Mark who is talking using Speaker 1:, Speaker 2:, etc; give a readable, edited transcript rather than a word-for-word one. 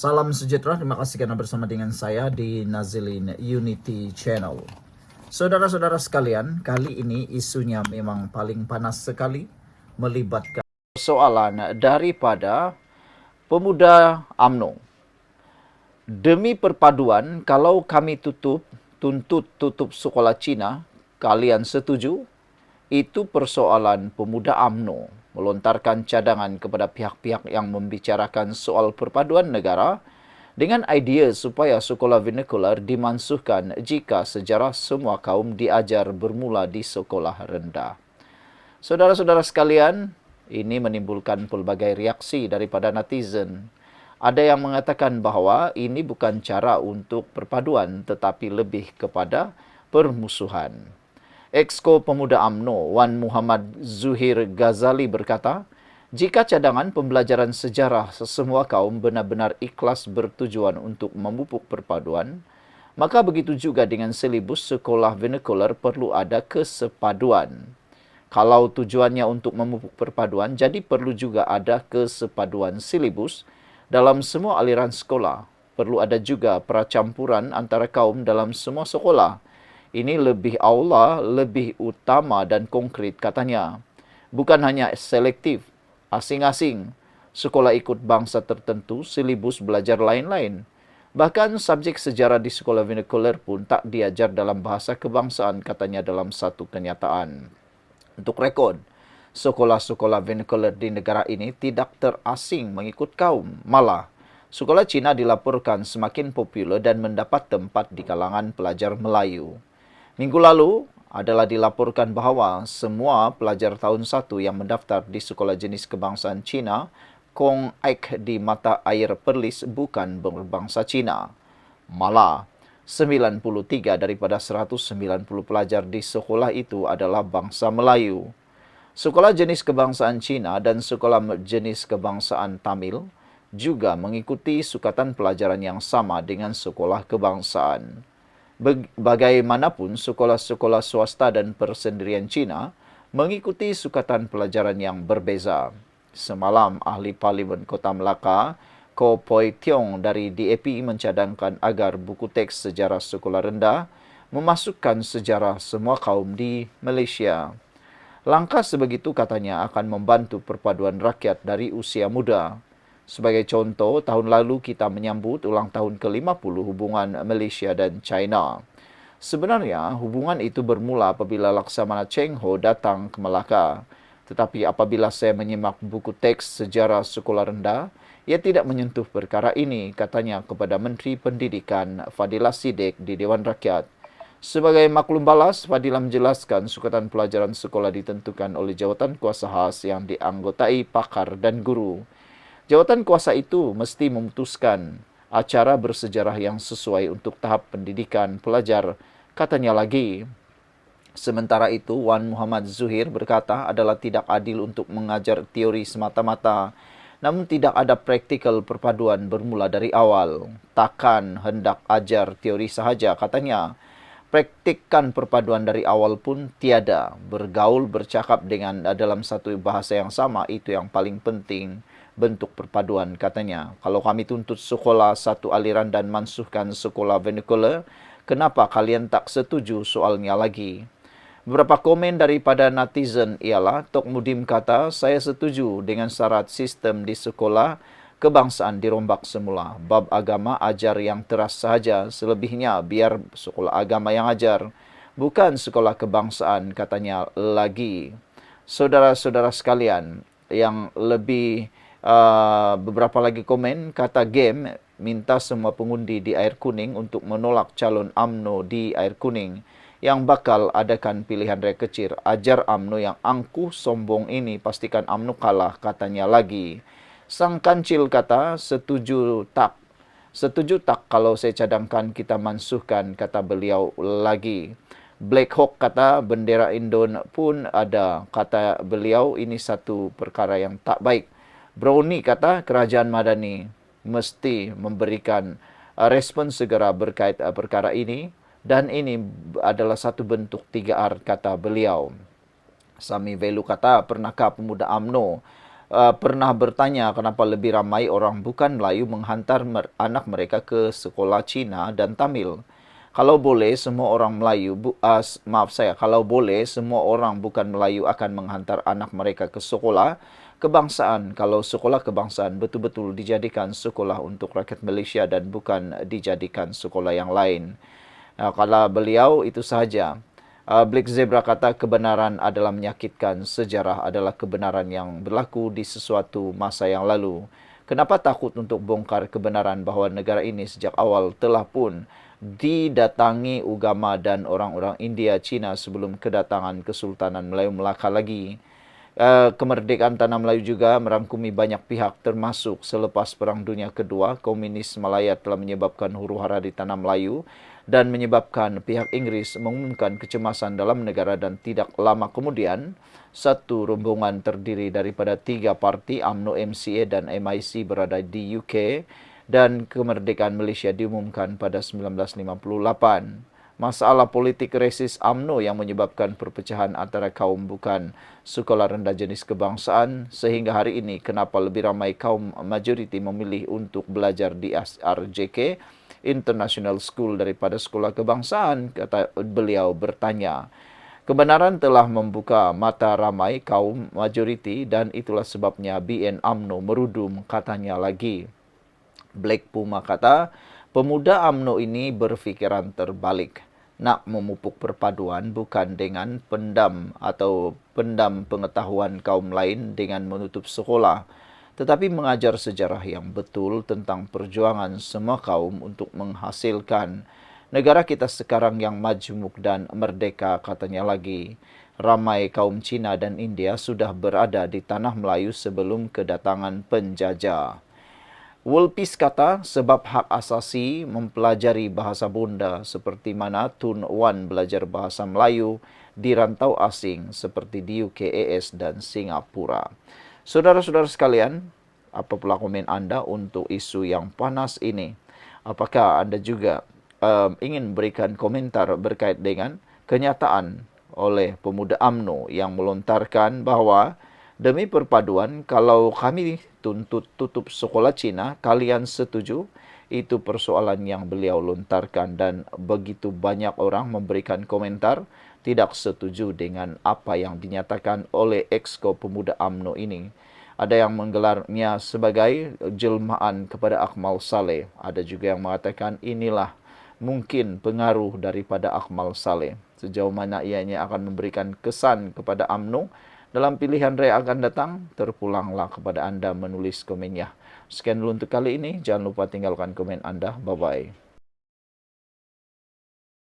Speaker 1: Salam sejahtera, terima kasih karena bersama dengan saya di Nazilin Unity Channel. Saudara-saudara sekalian, kali ini isunya memang paling panas sekali, melibatkan persoalan daripada pemuda UMNO. Demi perpaduan, kalau kami tutup sekolah Cina, kalian setuju? Itu persoalan pemuda UMNO melontarkan cadangan kepada pihak-pihak yang membicarakan soal perpaduan negara dengan idea supaya sekolah vernacular dimansuhkan jika sejarah semua kaum diajar bermula di sekolah rendah. Saudara-saudara sekalian, ini menimbulkan pelbagai reaksi daripada netizen. Ada yang mengatakan bahawa ini bukan cara untuk perpaduan tetapi lebih kepada permusuhan. Exco Pemuda UMNO Wan Muhammad Zuhir Ghazali berkata, jika cadangan pembelajaran sejarah sesemua kaum benar-benar ikhlas bertujuan untuk memupuk perpaduan, maka begitu juga dengan silibus sekolah vernacular perlu ada kesepaduan. Kalau tujuannya untuk memupuk perpaduan, jadi perlu juga ada kesepaduan silibus dalam semua aliran sekolah. Perlu ada juga percampuran antara kaum dalam semua sekolah. Ini lebih aula, lebih utama dan konkret katanya. Bukan hanya selektif, asing-asing. Sekolah ikut bangsa tertentu, silibus belajar lain-lain. Bahkan subjek sejarah di sekolah vernacular pun tak diajar dalam bahasa kebangsaan katanya dalam satu kenyataan. Untuk rekod, sekolah-sekolah vernacular di negara ini tidak terasing mengikut kaum. Malah, sekolah Cina dilaporkan semakin popular dan mendapat tempat di kalangan pelajar Melayu. Minggu lalu adalah dilaporkan bahawa semua pelajar tahun 1 yang mendaftar di sekolah jenis kebangsaan Cina, Kong Aik di mata air Perlis bukan berbangsa Cina. Malah, 93 daripada 190 pelajar di sekolah itu adalah bangsa Melayu. Sekolah jenis kebangsaan Cina dan sekolah jenis kebangsaan Tamil juga mengikuti sukatan pelajaran yang sama dengan sekolah kebangsaan. Bagaimanapun, sekolah-sekolah swasta dan persendirian Cina mengikuti sukatan pelajaran yang berbeza. Semalam, ahli Parlimen Kota Melaka, Ko Poi Tiong dari DAP mencadangkan agar buku teks sejarah sekolah rendah memasukkan sejarah semua kaum di Malaysia. Langkah sebegitu katanya akan membantu perpaduan rakyat dari usia muda. Sebagai contoh, tahun lalu kita menyambut ulang tahun ke-50 hubungan Malaysia dan China. Sebenarnya, hubungan itu bermula apabila Laksamana Cheng Ho datang ke Melaka. Tetapi apabila saya menyimak buku teks sejarah sekolah rendah, ia tidak menyentuh perkara ini, katanya kepada Menteri Pendidikan Fadilah Siddiq di Dewan Rakyat. Sebagai maklum balas, Fadilah menjelaskan sukatan pelajaran sekolah ditentukan oleh jawatan kuasa khas yang dianggotai pakar dan guru. Jawatan kuasa itu mesti memutuskan acara bersejarah yang sesuai untuk tahap pendidikan pelajar, katanya lagi. Sementara itu, Wan Muhammad Zuhir berkata adalah tidak adil untuk mengajar teori semata-mata, namun tidak ada praktikal perpaduan bermula dari awal. Takkan hendak ajar teori sahaja, katanya. Praktikkan perpaduan dari awal pun tiada. Bergaul, bercakap dengan dalam satu bahasa yang sama, itu yang paling penting. Bentuk perpaduan, katanya. Kalau kami tuntut sekolah satu aliran dan mansuhkan sekolah vernacular, kenapa kalian tak setuju soalnya lagi? Beberapa komen daripada netizen ialah, Tok Mudim kata, saya setuju dengan syarat sistem di sekolah kebangsaan dirombak semula. Bab agama ajar yang teras sahaja, selebihnya biar sekolah agama yang ajar. Bukan sekolah kebangsaan, katanya lagi. Saudara-saudara sekalian, yang lebih beberapa lagi komen, kata game minta semua pengundi di Air Kuning untuk menolak calon UMNO di Air Kuning yang bakal adakan pilihan raya kecil. Ajar UMNO yang angkuh sombong ini, pastikan UMNO kalah, katanya lagi. Sang Kancil kata, setuju tak? Setuju tak kalau saya cadangkan kita mansuhkan, kata beliau lagi. Black Hawk kata, bendera Indon pun ada, kata beliau, ini satu perkara yang tak baik. Brownie kata, kerajaan Madani mesti memberikan respon segera berkait perkara ini, dan ini adalah satu bentuk 3R, kata beliau. Sami Velu kata, pernahkah pemuda UMNO pernah bertanya kenapa lebih ramai orang bukan Melayu menghantar anak mereka ke sekolah Cina dan Tamil. Kalau boleh semua orang Melayu, kalau boleh semua orang bukan Melayu akan menghantar anak mereka ke sekolah kebangsaan. Kalau sekolah kebangsaan betul-betul dijadikan sekolah untuk rakyat Malaysia dan bukan dijadikan sekolah yang lain. Kalau beliau itu sahaja. Black Zebra kata kebenaran adalah menyakitkan, sejarah adalah kebenaran yang berlaku di sesuatu masa yang lalu. Kenapa takut untuk bongkar kebenaran bahawa negara ini sejak awal telah pun didatangi agama dan orang-orang India, Cina sebelum kedatangan Kesultanan Melayu Melaka lagi. Kemerdekaan Tanah Melayu juga merangkumi banyak pihak termasuk selepas Perang Dunia Kedua, komunis Malaya telah menyebabkan huru-hara di Tanah Melayu dan menyebabkan pihak Inggris mengumumkan kecemasan dalam negara dan tidak lama kemudian satu rombongan terdiri daripada 3 parti UMNO, MCA dan MIC berada di UK dan kemerdekaan Malaysia diumumkan pada 1958. Masalah politik resis UMNO yang menyebabkan perpecahan antara kaum bukan sekolah rendah jenis kebangsaan sehingga hari ini kenapa lebih ramai kaum majoriti memilih untuk belajar di SRJK International School daripada sekolah kebangsaan, kata beliau bertanya. Kebenaran telah membuka mata ramai kaum majoriti dan itulah sebabnya BN UMNO merudum, katanya lagi. Black Puma kata, pemuda UMNO ini berfikiran terbalik. Nak memupuk perpaduan bukan dengan pendam pengetahuan kaum lain dengan menutup sekolah, tetapi mengajar sejarah yang betul tentang perjuangan semua kaum untuk menghasilkan negara kita sekarang yang majmuk dan merdeka, katanya lagi. Ramai kaum Cina dan India sudah berada di tanah Melayu sebelum kedatangan penjajah. Wolpis kata sebab hak asasi mempelajari bahasa bonda seperti mana Tun Wan belajar bahasa Melayu di rantau asing seperti di UK, AS dan Singapura. Saudara-saudara sekalian, apa pula komen anda untuk isu yang panas ini? Apakah anda juga ingin berikan komentar berkait dengan kenyataan oleh pemuda UMNO yang melontarkan bahawa demi perpaduan, kalau kami tuntut tutup sekolah Cina, kalian setuju? Itu persoalan yang beliau lontarkan dan begitu banyak orang memberikan komentar tidak setuju dengan apa yang dinyatakan oleh exco pemuda UMNO ini. Ada yang menggelarnya sebagai jelmaan kepada Akmal Saleh. Ada juga yang mengatakan inilah mungkin pengaruh daripada Akmal Saleh. Sejauh mana ianya akan memberikan kesan kepada UMNO dalam pilihan raya akan datang, terpulanglah kepada anda menulis komennya. Sekian dulu untuk kali ini. Jangan lupa tinggalkan komen anda. Bye-bye.